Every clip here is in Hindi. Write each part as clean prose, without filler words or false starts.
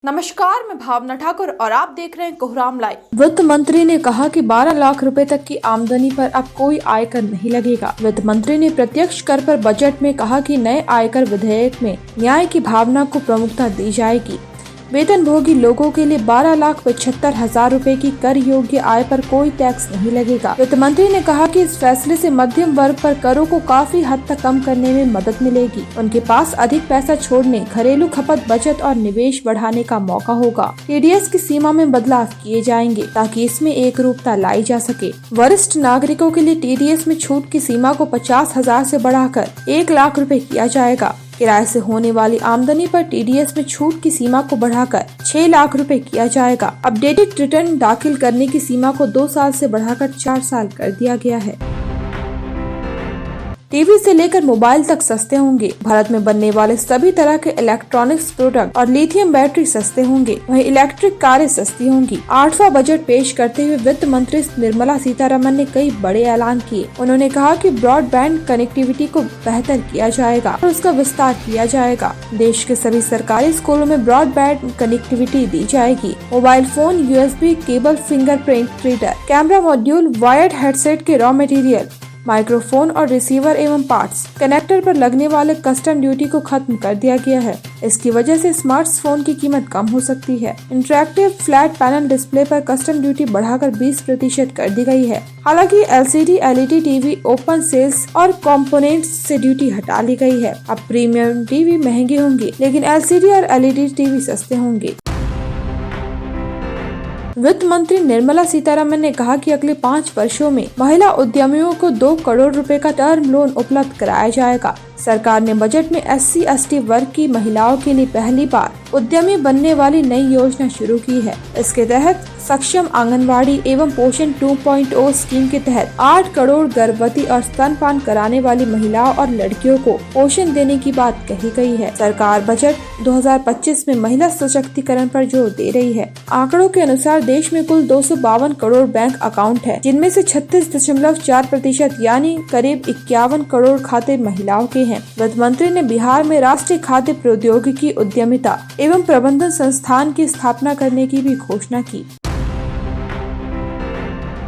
नमस्कार, मैं भावना ठाकुर और आप देख रहे हैं कोहराम लाइव। वित्त मंत्री ने कहा कि 12 लाख रुपए तक की आमदनी पर अब कोई आयकर नहीं लगेगा। वित्त मंत्री ने प्रत्यक्ष कर पर बजट में कहा कि नए आयकर विधेयक में न्याय की भावना को प्रमुखता दी जाएगी। वेतनभोगी लोगों के लिए 12,75,000 रुपए की कर योग्य आय पर कोई टैक्स नहीं लगेगा। वित्त मंत्री ने कहा कि इस फैसले से मध्यम वर्ग पर करों को काफी हद तक कम करने में मदद मिलेगी। उनके पास अधिक पैसा छोड़ने, घरेलू खपत, बचत और निवेश बढ़ाने का मौका होगा। टीडीएस की सीमा में बदलाव किए जाएंगे ताकि इसमें एक रूपता लाई जा सके। वरिष्ठ नागरिकों के लिए टीडीएस में छूट की सीमा को 50,000 से बढ़ाकर 1 लाख रुपए किया जाएगा। किराए से होने वाली आमदनी पर टीडीएस में छूट की सीमा को बढ़ाकर 6 लाख रुपए किया जाएगा। अपडेटेड रिटर्न दाखिल करने की सीमा को 2 साल से बढ़ाकर 4 साल कर दिया गया है। टीवी से लेकर मोबाइल तक सस्ते होंगे। भारत में बनने वाले सभी तरह के इलेक्ट्रॉनिक्स प्रोडक्ट और लिथियम बैटरी सस्ते होंगे। वहीं इलेक्ट्रिक कारें सस्ती होंगी। 8वां बजट पेश करते हुए वित्त मंत्री निर्मला सीतारमन ने कई बड़े ऐलान किए। उन्होंने कहा कि ब्रॉडबैंड कनेक्टिविटी को बेहतर किया जाएगा और उसका विस्तार किया जाएगा। देश के सभी सरकारी स्कूलों में ब्रॉडबैंड कनेक्टिविटी दी जाएगी। Mobile phone, USB cable, fingerprint reader, camera module, wired headset के रॉ मटेरियल, माइक्रोफोन और रिसीवर एवं पार्ट्स, कनेक्टर पर लगने वाले कस्टम ड्यूटी को खत्म कर दिया गया है। इसकी वजह से स्मार्टफोन की कीमत कम हो सकती है। इंटरैक्टिव फ्लैट पैनल डिस्प्ले पर कस्टम ड्यूटी बढ़ाकर 20% कर दी गई है। हालांकि LCD, LED TV, open cells और कंपोनेंट्स से ड्यूटी हटा ली गई है। अब प्रीमियम टीवी महंगे होंगे, लेकिन एलसीडी और एलईडी टीवी सस्ते होंगे। वित्त मंत्री निर्मला सीतारमन ने कहा कि अगले 5 वर्षों में महिला उद्यमियों को 2 करोड़ रुपए का टर्म लोन उपलब्ध कराया जाएगा। सरकार ने बजट में SC/ST वर्ग की महिलाओं के लिए पहली बार उद्यमी बनने वाली नई योजना शुरू की है। इसके तहत सक्षम आंगनवाड़ी एवं पोषण 2.0 स्कीम के तहत 8 करोड़ गर्भवती और स्तनपान कराने वाली महिलाओं और लड़कियों को पोषण देने की बात कही गई है। सरकार बजट 2025 में महिला सशक्तिकरण पर जोर दे रही है। आंकड़ों के अनुसार देश में कुल 252 करोड़ बैंक अकाउंट है, जिनमें से 36.4% यानी करीब 51 करोड़ खाते महिलाओं के हैं। वित्त मंत्री ने बिहार में राष्ट्रीय खाद्य प्रौद्योगिकी उद्यमिता एवं प्रबंधन संस्थान की स्थापना करने की भी घोषणा की।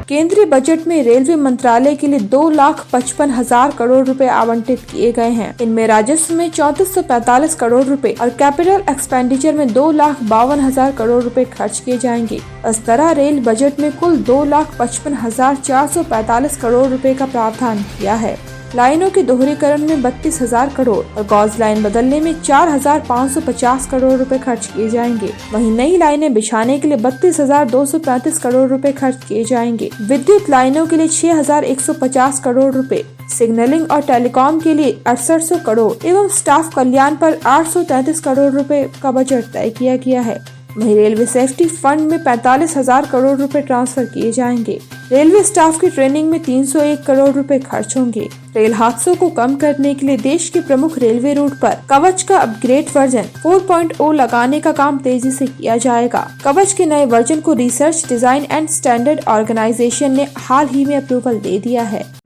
केंद्रीय बजट में रेलवे मंत्रालय के लिए 2,55,000 करोड़ रुपए आवंटित किए गए हैं। इनमें राजस्व में 3445 करोड़ रुपए और कैपिटल एक्सपेंडिचर में 2,52,000 करोड़ रुपए खर्च किए जाएंगे। इस तरह रेल बजट में कुल 2,55,445 करोड़ रुपए का प्रावधान किया है। लाइनों के दोहरीकरण में 32,000 करोड़ और गॉज लाइन बदलने में 4,550 करोड़ रुपए खर्च किए जाएंगे। वहीं नई लाइनें बिछाने के लिए 32,235 करोड़ रुपए खर्च किए जाएंगे। विद्युत लाइनों के लिए 6,150 करोड़ रुपए, सिग्नलिंग और टेलीकॉम के लिए 6800 करोड़ एवं स्टाफ कल्याण पर 833 करोड़ रुपए का बजट तय किया गया है। वहीं रेलवे सेफ्टी फंड में 45,000 करोड़ रुपए ट्रांसफर किए जाएंगे। रेलवे स्टाफ की ट्रेनिंग में 301 करोड़ रुपए खर्च होंगे। रेल हादसों को कम करने के लिए देश के प्रमुख रेलवे रूट पर कवच का अपग्रेड वर्जन 4.0 लगाने का काम तेजी से किया जाएगा। कवच के नए वर्जन को research, design and standard organisation ने हाल ही में अप्रूवल दे दिया है।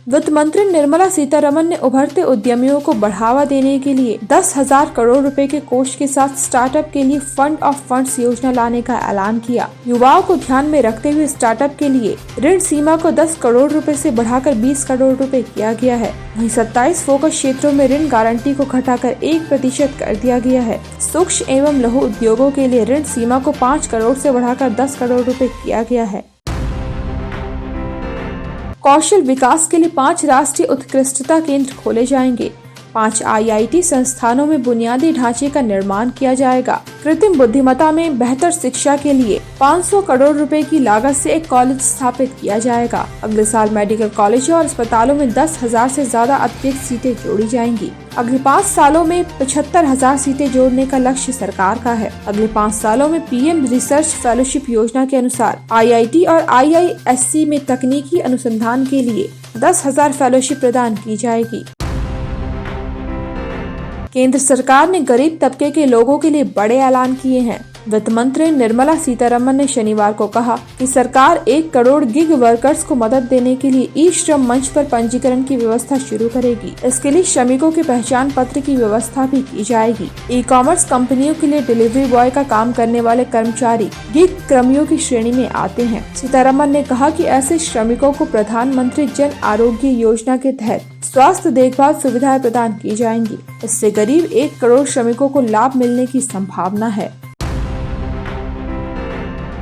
वित्त मंत्री निर्मला सीतारमन ने उभरते उद्यमियों को बढ़ावा देने के लिए 10,000 करोड़ रुपए के कोष के साथ स्टार्टअप के लिए फंड ऑफ फंड्स योजना लाने का ऐलान किया। युवाओं को ध्यान में रखते हुए स्टार्टअप के लिए ऋण सीमा को 10 करोड़ रुपए से बढ़ाकर 20 करोड़ रुपए किया गया है। वहीं 27 फोकस क्षेत्रों में ऋण गारंटी को घटाकर 1% कर दिया गया है। सूक्ष्म एवं लघु उद्योगों के लिए ऋण सीमा को 5 करोड़ से बढ़ाकर 10 करोड़ रुपए किया गया है। कौशल विकास के लिए 5 राष्ट्रीय उत्कृष्टता केंद्र खोले जाएंगे। 5 IIT संस्थानों में बुनियादी ढांचे का निर्माण किया जाएगा। कृत्रिम बुद्धिमत्ता में बेहतर शिक्षा के लिए 500 करोड़ रुपए की लागत से एक कॉलेज स्थापित किया जाएगा। अगले साल मेडिकल कॉलेजों और अस्पतालों में 10,000 से ज्यादा अतिरिक्त सीटें जोड़ी जाएंगी। अगले 5 सालों में 75,000 सीटें जोड़ने का लक्ष्य सरकार का है। अगले 5 सालों में PM रिसर्च फेलोशिप योजना के अनुसार IIT और IISc में तकनीकी अनुसंधान के लिए 10,000 फेलोशिप प्रदान की जाएगी। केंद्र सरकार ने गरीब तबके के लोगों के लिए बड़े ऐलान किए हैं। वित्त मंत्री निर्मला सीतारमण ने शनिवार को कहा कि सरकार 1 करोड़ गिग वर्कर्स को मदद देने के लिए ई श्रम मंच पर पंजीकरण की व्यवस्था शुरू करेगी। इसके लिए श्रमिकों के पहचान पत्र की व्यवस्था भी की जाएगी। ई कॉमर्स कंपनियों के लिए डिलीवरी बॉय का काम करने वाले कर्मचारी गिग कर्मियों की श्रेणी में आते हैं। सीतारमण ने कहा कि ऐसे श्रमिकों को प्रधानमंत्री जन आरोग्य योजना के तहत स्वास्थ्य देखभाल सुविधाएं प्रदान की जाएंगी। इससे करीब 1 करोड़ श्रमिकों को लाभ मिलने की संभावना है।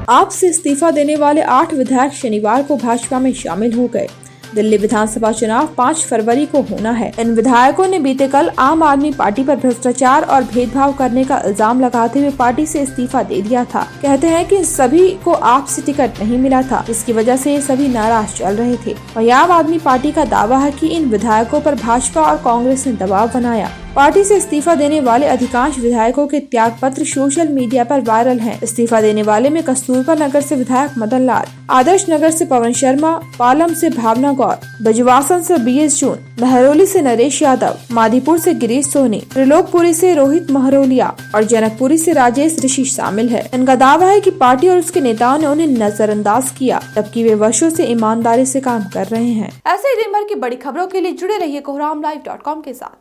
आप से इस्तीफा देने वाले 8 विधायक शनिवार को भाजपा में शामिल हो गए। दिल्ली विधानसभा चुनाव 5 फरवरी को होना है। इन विधायकों ने बीते कल आम आदमी पार्टी पर भ्रष्टाचार और भेदभाव करने का इल्जाम लगाते हुए पार्टी से इस्तीफा दे दिया था। कहते हैं कि सभी को आप से टिकट नहीं मिला था, जिसकी वजह से ये सभी नाराज चल रहे थे। वहीं आम आदमी पार्टी का दावा है कि इन विधायकों पर भाजपा और कांग्रेस ने दबाव बनाया। पार्टी से इस्तीफा देने वाले अधिकांश विधायकों के त्याग पत्र सोशल मीडिया पर वायरल हैं। इस्तीफा देने वाले में कस्तूरबा नगर से विधायक मदन लाल, आदर्श नगर से पवन शर्मा, पालम से भावना गौर, बजवासन से BS जून, महरौली से नरेश यादव, मादीपुर से गिरीश सोनी, त्रिलोकपुरी से रोहित महरौलिया और जनकपुरी से राजेश ऋषि शामिल है। इनका दावा है कि पार्टी और उसके नेताओं ने उन्हें नजरअंदाज किया, जबकि वे वर्षों से ईमानदारी से काम कर रहे हैं। ऐसे ही दिन भर की बड़ी खबरों के लिए जुड़े रहिए कोहरामलाइव.com के साथ।